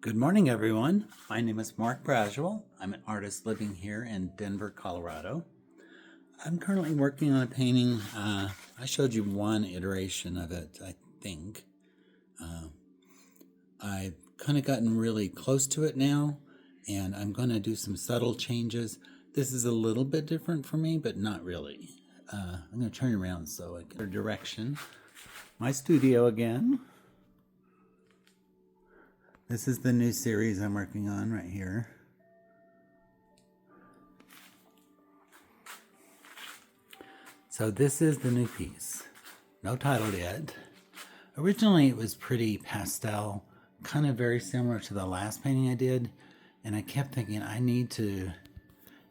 Good morning, everyone. My name is Mark Braswell. I'm an artist living here in Denver, Colorado. I'm currently working on a painting. I showed you one iteration of it, I think. I've kind of gotten really close to it now, and I'm going to do some subtle changes. This is a little bit different for me, but not really. I'm going to turn around so I get a direction. My studio again. This is the new series I'm working on right here. So this is the new piece. No title yet. Originally it was pretty pastel, kind of very similar to the last painting I did. And I kept thinking I need to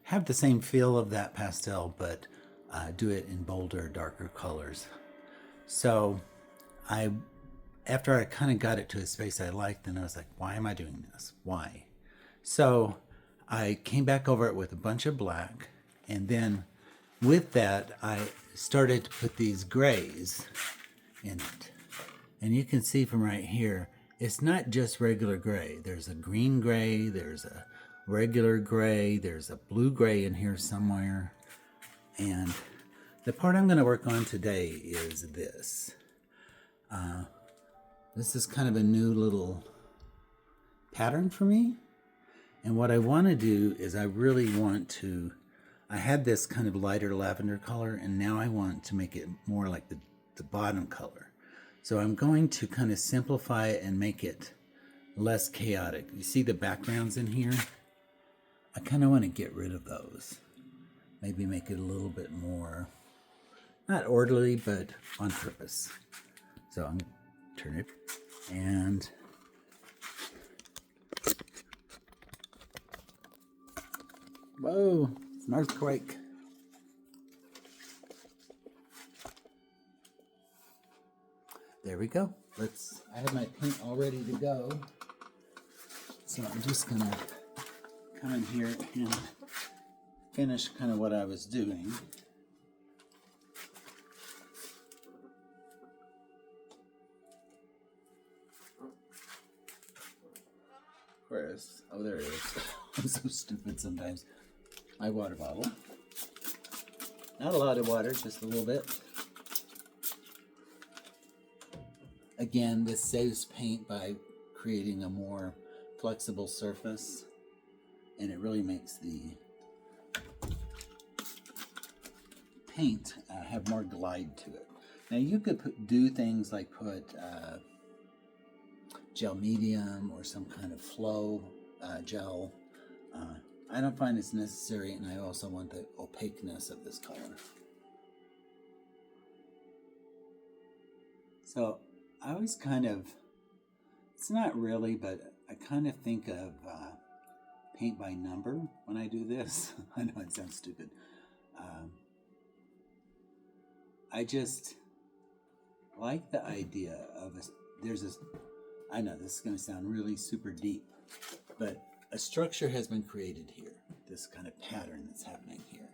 have the same feel of that pastel, but do it in bolder, darker colors. So after I kind of got it to a space I liked, then I was like, why am I doing this? Why? So I came back over it with a bunch of black, and then with that, I started to put these grays in it. And you can see from right here, it's not just regular gray. There's a green gray, there's a regular gray, there's a blue gray in here somewhere. And the part I'm going to work on today is this. This is kind of a new little pattern for me. And what I want to do is I had this kind of lighter lavender color, and now I want to make it more like the bottom color. So I'm going to kind of simplify it and make it less chaotic. You see the backgrounds in here? I kind of want to get rid of those. Maybe make it a little bit more, not orderly, but on purpose. So I'm turn it, and whoa, it's an earthquake. There we go. I have my paint all ready to go. So I'm just gonna come in here and finish kind of what I was doing. Oh, there it is. I'm so stupid sometimes. My water bottle. Not a lot of water, just a little bit. Again, this saves paint by creating a more flexible surface, and it really makes the paint have more glide to it. Now you could do things like put gel medium or some kind of flow gel. I don't find it's necessary, and I also want the opaqueness of this color. So I always it's not really, but I kind of think of paint by number when I do this. I know it sounds stupid. I just like the idea of I know this is going to sound really super deep, but a structure has been created here, this kind of pattern that's happening here.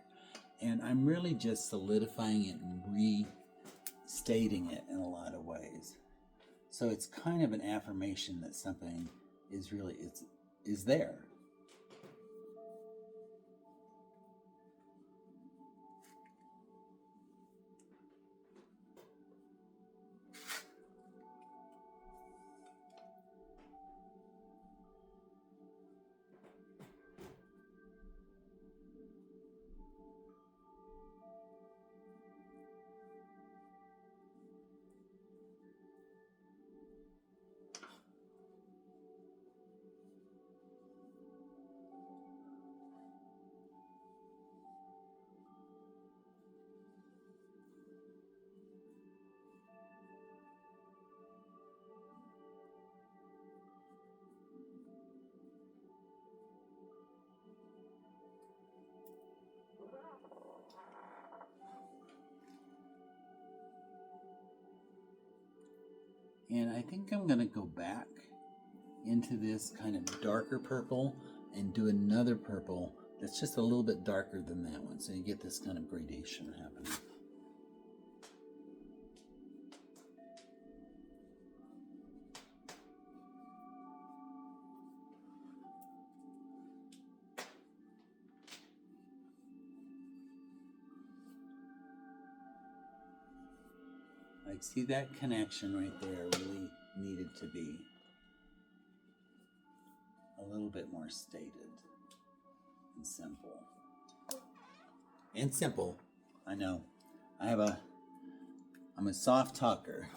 And I'm really just solidifying it and restating it in a lot of ways. So it's kind of an affirmation that something is there. And I think I'm going to go back into this kind of darker purple and do another purple that's just a little bit darker than that one. So you get this kind of gradation happening. Like, see that connection right there really needed to be a little bit more stated and simple. And simple, I know. I'm a soft talker.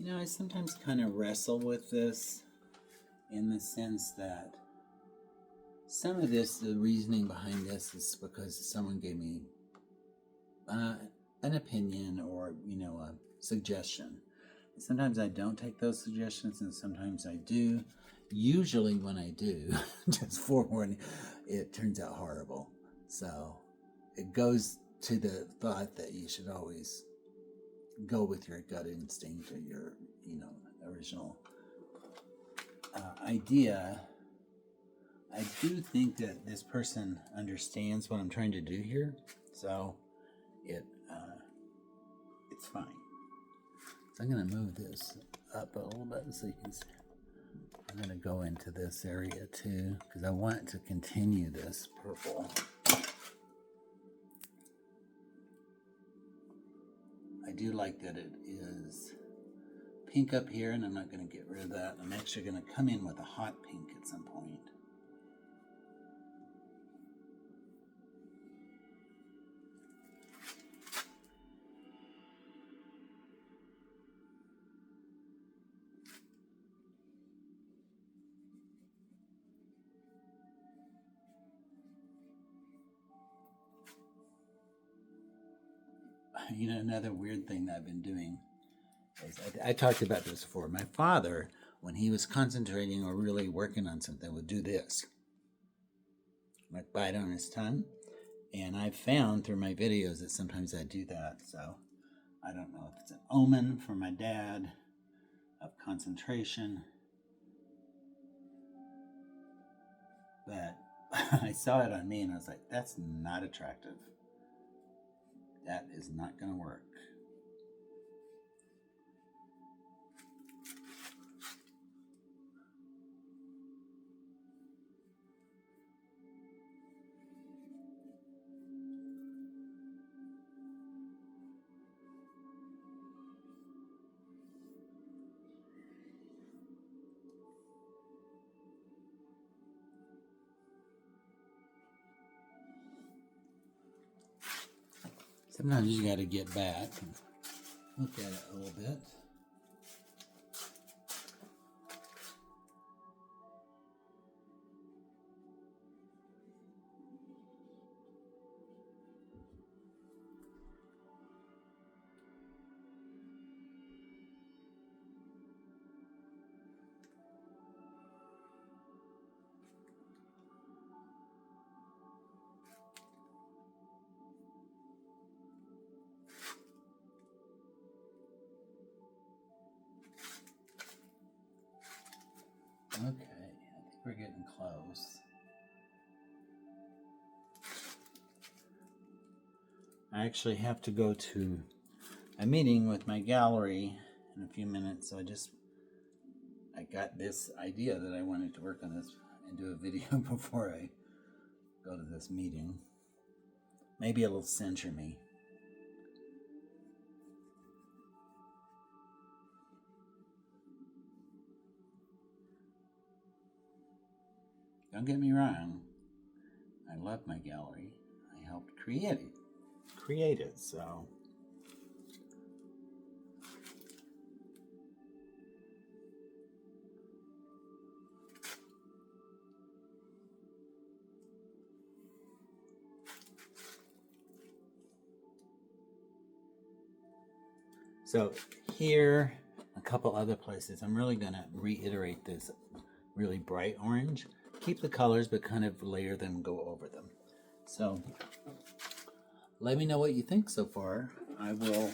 You know, I sometimes kind of wrestle with this in the sense that some of this, the reasoning behind this is because someone gave me an opinion or, a suggestion. Sometimes I don't take those suggestions and sometimes I do. Usually when I do, just forewarning, it turns out horrible. So it goes to the thought that you should always go with your gut instinct or your, original idea. I do think that this person understands what I'm trying to do here, so it's fine. So I'm going to move this up a little bit so you can see. I'm going to go into this area too because I want to continue this purple. I do like that it is pink up here, and I'm not going to get rid of that. I'm actually going to come in with a hot pink at some point. Another weird thing that I've been doing is I talked about this before. My father, when he was concentrating or really working on something, would do this. Like bite on his tongue. And I've found through my videos that sometimes I do that. So I don't know if it's an omen from my dad of concentration. But I saw it on me and I was like, that's not attractive. That is not going to work. Sometimes you got to get back and look at it a little bit. Okay, I think we're getting close. I actually have to go to a meeting with my gallery in a few minutes, so I got this idea that I wanted to work on this and do a video before I go to this meeting. Maybe it'll censure me. Don't get me wrong. I love my gallery. I helped create it. So So here, a couple other places, I'm really going to reiterate this really bright orange. Keep the colors, but kind of layer them and go over them. So let me know what you think so far. I will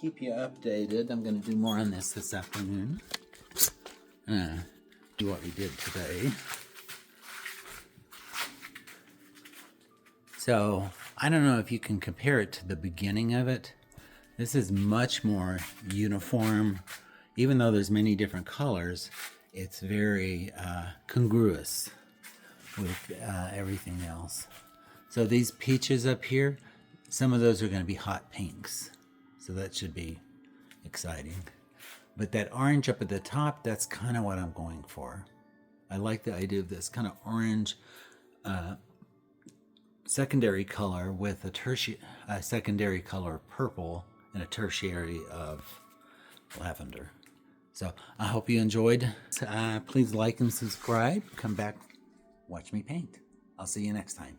keep you updated. I'm going to do more on this afternoon. Do what we did today. So I don't know if you can compare it to the beginning of it. This is much more uniform. Even though there's many different colors, it's very congruous with everything else. So these peaches up here, some of those are going to be hot pinks. So that should be exciting. But that orange up at the top, that's kind of what I'm going for. I like the idea of this kind of orange secondary color with a secondary color of purple and a tertiary of lavender. So I hope you enjoyed. Please like and subscribe. Come back, watch me paint. I'll see you next time.